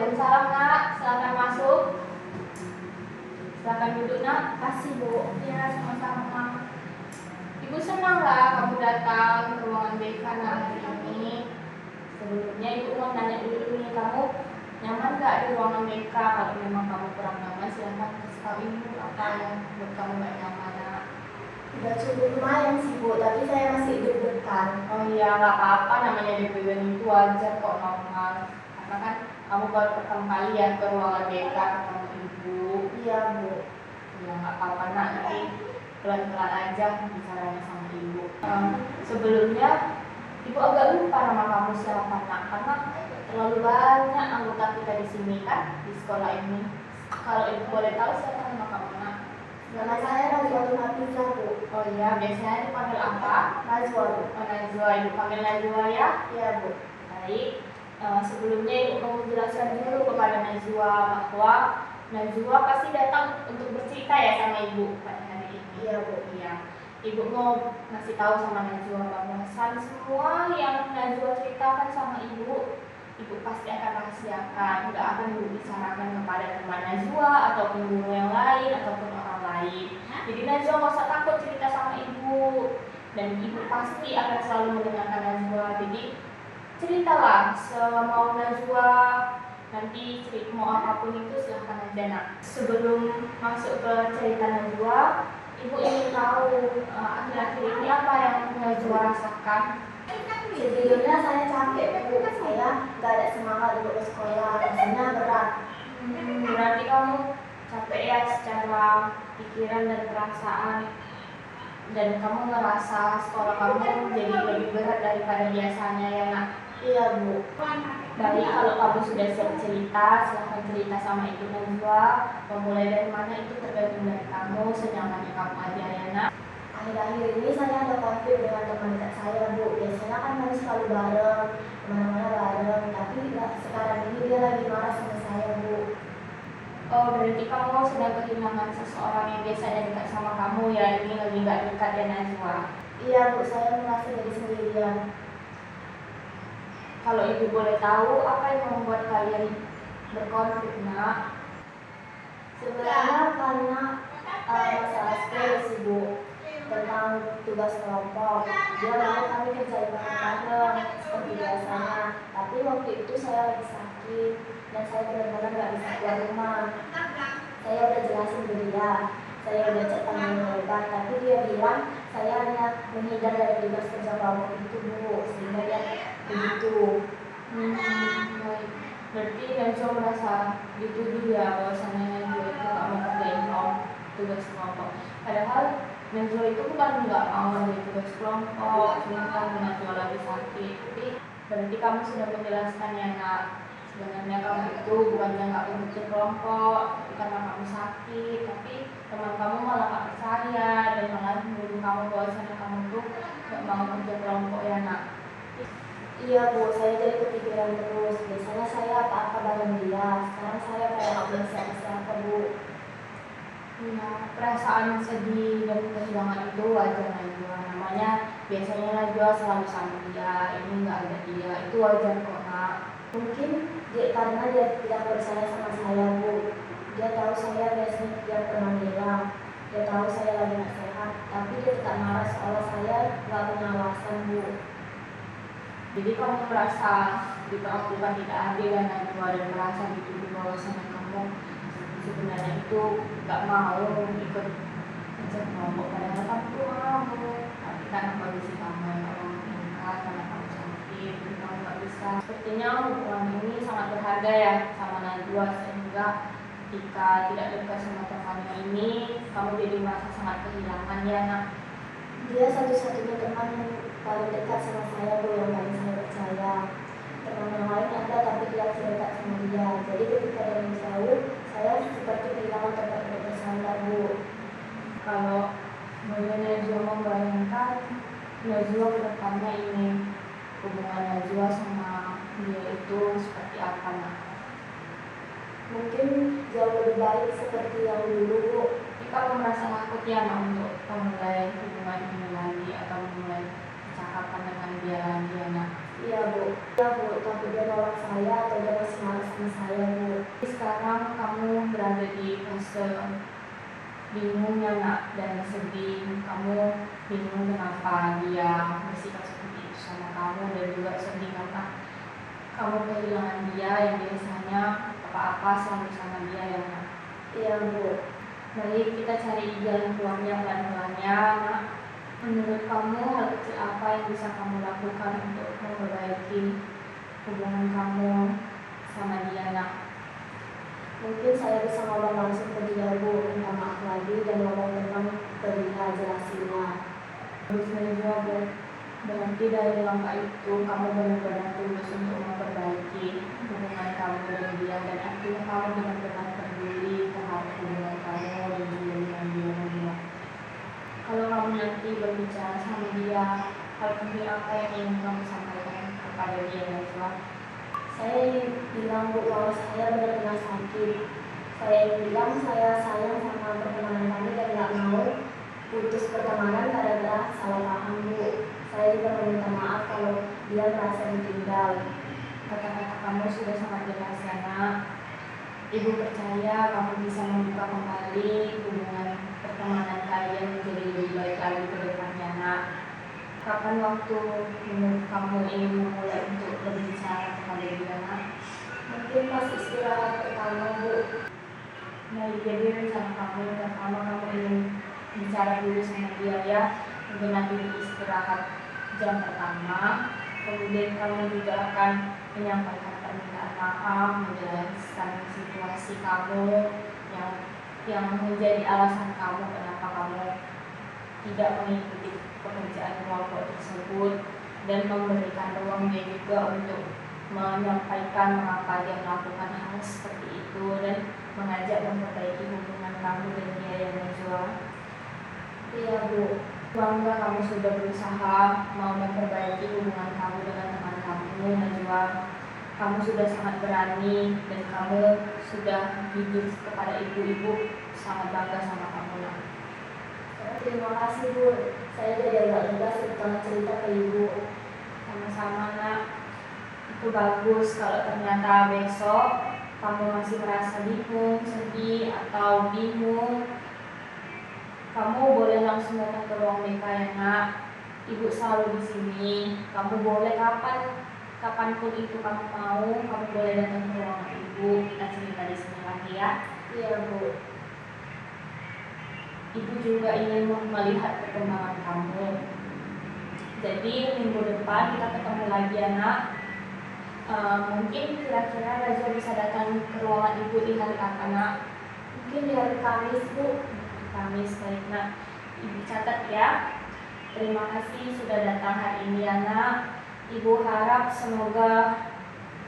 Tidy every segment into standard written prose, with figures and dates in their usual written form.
Waalaikumsalam nak, silakan masuk. Silakan duduk nak. Kasih Bu. Ya, sama-sama. Ibu senang lah kamu datang ke ruangan BK nak hari ini. Sebelumnya ibu mau nanya dulu nih, kamu nyaman gak di ruangan BK? Kalau memang kamu kurang nyaman, silahkan kasih tahu ibu apa yang buat kamu gak nyaman nak. Udah cukup lumayan sih Bu, tapi saya masih deg-degan. Oh iya, gak apa-apa, namanya deg-degan itu wajar kok, normal. Karena kan kamu baru pertama kali ya ke ruangan BK ketemu ibu. Iya Bu. Ya gak apa-apa nak, nanti pelan-pelan aja bicaranya sama ibu. Sebelumnya ibu agak lupa nama kamu siapa nak, karena terlalu banyak anggota kita di sini kan di sekolah ini. Kalau ibu boleh tahu siapa nama kamu nak? Nama saya Najwa Nafisa Bu. Oh iya, biasanya dipanggil apa? Najwa Bu. Oh Najwa, ibu panggil Najwa ya? Iya Bu. Baik. Sebelumnya ibu mau menjelaskan dulu kepada Najwa bahwa Najwa pasti datang untuk bercerita ya sama ibu pada hari ini. Iya Bu. Iya. Ibu mau ngasih tahu sama Najwa bahwa semua yang Najwa ceritakan sama ibu pasti akan rahasiakan, nggak akan ibu bicarakan kepada teman Najwa ataupun guru yang lain ataupun orang lain. Jadi Najwa nggak usah takut cerita sama ibu, dan ibu pasti akan selalu mendengarkan Najwa. Jadi ceritalah semau Najwa, nanti cerita mau apapun itu silahkan aja nak. Sebelum masuk ke cerita Najwa, ibu ingin tahu akhir-akhir ini apa yang Najwa rasakan? Sejujurnya saya capek Bu, saya nggak ada semangat untuk ke sekolah, rasanya berat. Berarti kamu capek ya secara pikiran dan perasaan, dan kamu ngerasa sekolah kamu jadi lebih berat daripada biasanya ya nak? Iya Bu. Baik, kalau kamu sudah siap cerita, silahkan cerita sama ibu Najwa. Memulai dari mana itu tergantung dari kamu, senyamannya kamu aja ya nak. Akhir-akhir ini saya ada konflik dengan teman dekat saya Bu. Biasanya kan kami selalu bareng, kemana-mana bareng, tapi sekarang ini dia lagi marah sama saya Bu. Oh, berarti kamu sedang kehilangan seseorang yang biasanya dekat sama kamu ya, ini lagi gak dekat ya Najwa? Iya Bu, saya merasa jadi sendirian. Kalau ibu boleh tahu, apa yang membuat kalian berkonflik nak? Sebenarnya karena masalah sepele sih Bu, tentang tugas kelompok. Dia mau kami kerjain bareng-bareng seperti biasanya, tapi waktu itu saya lagi sakit dan saya benar-benar nggak bisa keluar rumah. Saya udah jelasin ke dia, saya udah cek tanggung jawab, tapi dia bilang saya hanya menghindar dari tugas kerja kelompok itu Bu, sehingga dia begitu. Baik. Berarti Najwa merasa dituduh ya bahwasannya Najwa itu gak mau kerjain tugas kelompok. Padahal Najwa itu bukan nggak mau ngerjain tugas kelompok, cuma kan Najwa lagi sakit. Tapi berarti kamu sudah menjelaskan ya nak, sebenarnya kamu itu bukannya nggak mau kerja kelompok, tapi karena kamu sakit. Tapi teman kamu malah nggak percaya dan malah menuduh kamu bahwasannya kamu tuh nggak mau kerja kelompok ya nak. Iya Bu, saya jadi kepikiran terus. Biasanya saya apa-apa bareng dia, sekarang saya kayak nggak punya siapa-siapa Bu. Ya, perasaan sedih dan kehilangan itu wajar Najwa. Namanya biasanya Najwa selalu sama dia, ini nggak ada dia, itu wajar kok nak. Mungkin karena dia tidak percaya sama saya Bu. Dia tahu saya biasanya tidak pernah bilang. Dia tahu saya lagi nggak sehat, tapi dia tetap marah soalnya saya nggak punya alasan Bu. Jadi kamu merasa diperlakukan tidak adil dan Najwa, dan merasa dituduh bahwasannya kamu sebenarnya itu nggak mau ikut kerja kelompok, padahal kamu tuh mau, tapi karena kondisi kamu yang nggak mau meningkat, karena kamu sakit, jadi kamu nggak bisa. Sepertinya hubungan ini sangat berharga ya sama Najwa, sehingga jika tidak dekat sama temannya ini, kamu jadi merasa sangat kehilangan ya nak. Dia satu-satunya teman yang paling dekat sama saya Bu, yang paling saya percaya. Teman yang lain ada tapi dia tidak dekat sama dia. Jadi ketika dia menjauh, saya seperti kehilangan tempat untuk bersandar Bu. Kalau boleh Najwa membayangkan Najwa ke depannya ini, hubungan Najwa sama dia itu seperti apa nak? Mungkin jauh lebih baik seperti yang dulu Bu. Kamu merasa takut ya nak untuk memulai hubungan ini lagi atau memulai percakapan dengan dia lagi ya nak. Iya bu, tapi dia nolak saya atau dia masih marah sama saya bu. Sekarang kamu berada di fase bingung ya nak, dan sedih. Kamu bingung kenapa dia bersikap seperti itu sama kamu, dan juga sedih karena kamu kehilangan dia yang biasanya apa-apa selalu sama dia ya nak. Iya bu. Baik, kita cari jalan keluarnya pelan-pelannya nak. Menurut kamu hal kecil apa yang bisa kamu lakukan untuk memperbaiki hubungan kamu sama dia nak? Mungkin saya bisa ngomong langsung ke dia bu, minta maaf lagi dan ngomong tentang ke dia jelasinnya. Najwa, berarti dari langkah itu kamu benar-benar tulus untuk memperbaiki hubungan kamu dengan dia, dan artinya kamu benar-benar peduli terhadap hubungan kamu dan juga dengan dia Najwa. Kalau kamu nanti berbicara sama dia, hal penting apa yang ingin kamu sampaikan kepada dia Najwa? Saya ingin bilang bu bahwa saya benar-benar sakit. Saya ingin bilang saya sayang sama pertemanan kami dan gak mau putus pertemanan gara-gara salah paham bu. Saya juga meminta maaf kalau dia merasa ditinggal. Kata-kata kamu sudah sangat jelas ya nak. Ibu percaya kamu bisa membuka kembali hubungan pertemanan kalian menjadi lebih baik lagi ke depannya nak. Kapan waktu menurut kamu ingin memulai untuk berbicara kepada dia nak? Mungkin pas istirahat pertama bu. Baik, jadi rencana kamu yang pertama kamu ingin bicara dulu sama dia ya. Mungkin nanti di istirahat jam pertama. Kemudian kamu juga akan menyampaikan permintaan maaf, menjelaskan situasi kamu yang menjadi alasan kamu kenapa kamu tidak mengikuti pekerjaan kelompok tersebut, dan memberikan ruang dia juga untuk menyampaikan mengapa dia melakukan hal seperti itu, dan mengajak memperbaiki hubungan kamu dan dia yang Najwa. Iya bu. Bangga kamu sudah berusaha mau memperbaiki hubungan kamu dengan teman kamu Najwa. Kamu sudah sangat berani dan kamu sudah jujur kepada ibu-ibu. Sangat bangga sama kamu nak. Terima kasih bu. Saya jadi agak lega setelah cerita ke ibu. Sama-sama nak. Itu bagus kalau ternyata besok kamu masih merasa bingung, sedih atau bingung. Kamu boleh langsung datang ke ruang BK ya nak. Ibu selalu di sini. Kamu boleh kapanpun itu kamu mau, kamu boleh datang ke ruangan ibu. Kita cerita di sini lagi ya. Iya bu. Ibu juga ingin melihat perkembangan kamu. Jadi minggu depan kita ketemu lagi ya nak. Mungkin kira-kira Najwa bisa datang ke ruangan ibu di hari apa nak? Mungkin di hari Kamis bu. Kamis, baik nak. Ibu catat ya. Terima kasih sudah datang hari ini ya nak. Ibu harap semoga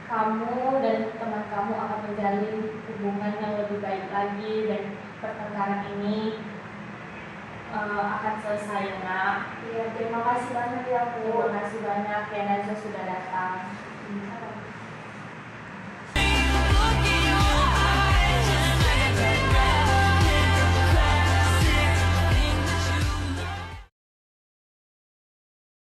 kamu dan teman kamu akan menjalin hubungan yang lebih baik lagi, dan pertengkaran ini akan selesai ya nak. Iya, terima kasih banyak ya bu. Terima kasih banyak ya Najwa sudah datang.